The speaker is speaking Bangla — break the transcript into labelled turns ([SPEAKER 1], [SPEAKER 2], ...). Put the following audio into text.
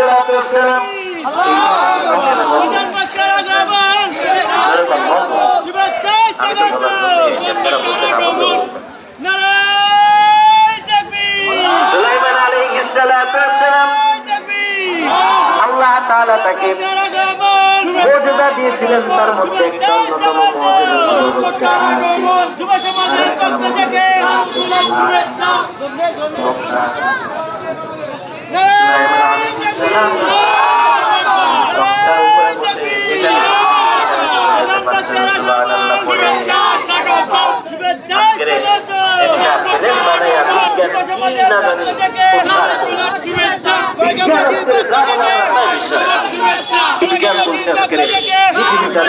[SPEAKER 1] الصلاة والسلام সুলাইমান আলাইহিস সালাতু ওয়াসসালাম আল্লাহ তাআলা তাকে মুজিজা দিয়েছিলেন, তার মধ্যে একটা অন্যতম মুজিজা বিজ্ঞান বলছে আজকে পৃথিবীটা